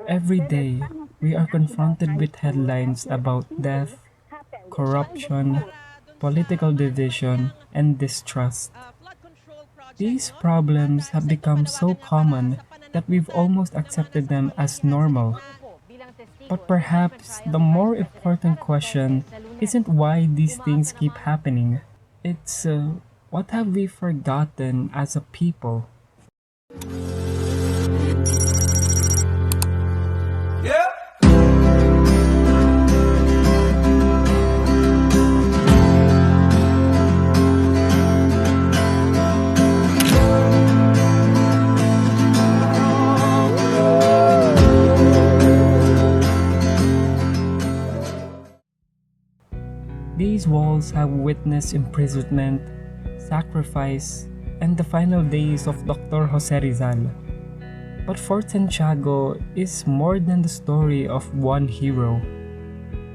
Every day, we are confronted with headlines about death, corruption, political division, and distrust. These problems have become so common that we've almost accepted them as normal. But perhaps the more important question isn't why these things keep happening. It's what have we forgotten as a people? These walls have witnessed imprisonment, sacrifice, and the final days of Dr. Jose Rizal. But Fort Santiago is more than the story of one hero.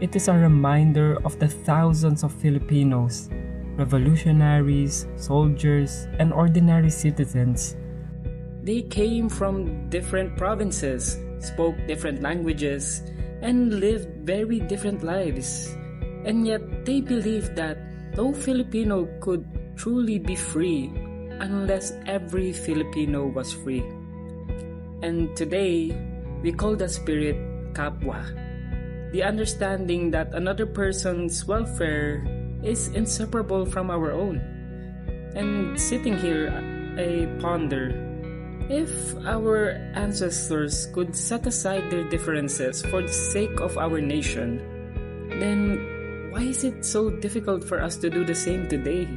It is a reminder of the thousands of Filipinos, revolutionaries, soldiers, and ordinary citizens. They came from different provinces, spoke different languages, and lived very different lives. And yet they believed that no Filipino could truly be free unless every Filipino was free. And today, we call the spirit kapwa, the understanding that another person's welfare is inseparable from our own. And sitting here, I ponder, if our ancestors could set aside their differences for the sake of our nation, then why is it so difficult for us to do the same today?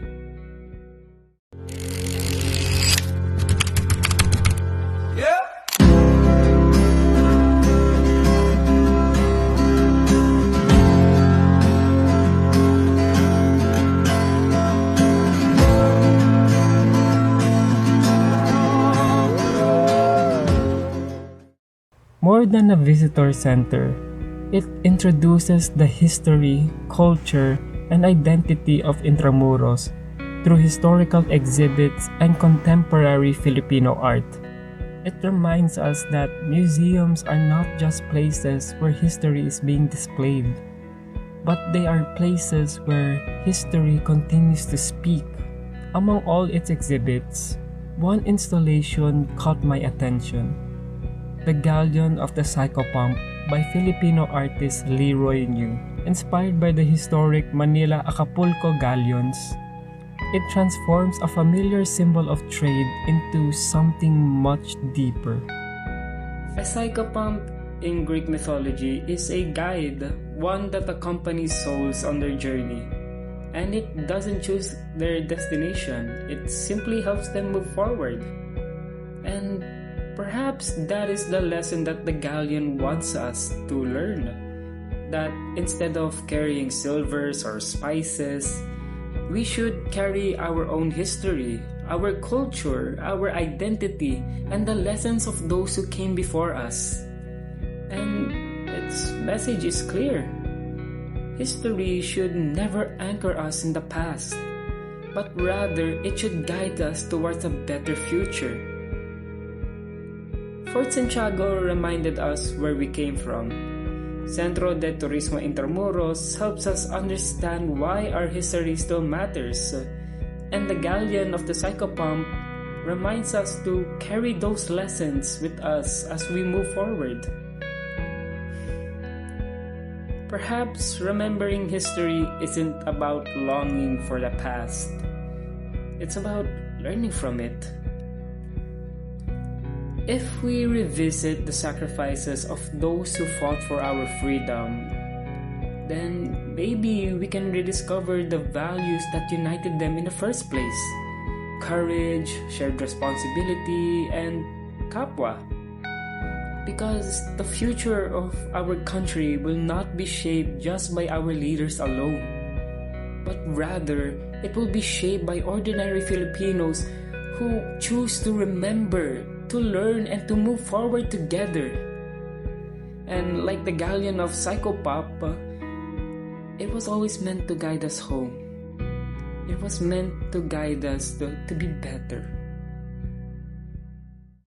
More than a visitor center, it introduces the history, culture, and identity of Intramuros through historical exhibits and contemporary Filipino art. It reminds us that museums are not just places where history is being displayed, but they are places where history continues to speak. Among all its exhibits, one installation caught my attention: The Galleon of the Psychopomp by Filipino artist Leroy New. Inspired by the historic Manila Acapulco galleons, it transforms a familiar symbol of trade into something much deeper. A psychopomp in Greek mythology is a guide, one that accompanies souls on their journey. And it doesn't choose their destination, it simply helps them move forward. And perhaps that is the lesson that the galleon wants us to learn. That instead of carrying silvers or spices, we should carry our own history, our culture, our identity, and the lessons of those who came before us. And its message is clear. History should never anchor us in the past, but rather it should guide us towards a better future. Fort Santiago reminded us where we came from. Centro de Turismo Intramuros helps us understand why our history still matters. And the Galleon of the Psychopomp reminds us to carry those lessons with us as we move forward. Perhaps remembering history isn't about longing for the past. It's about learning from it. If we revisit the sacrifices of those who fought for our freedom, then maybe we can rediscover the values that united them in the first place: courage, shared responsibility, and kapwa. Because the future of our country will not be shaped just by our leaders alone, but rather it will be shaped by ordinary Filipinos who choose to remember, to learn, and to move forward together. And like the galleon of Psychopop, it was always meant to guide us home. It was meant to guide us to be better.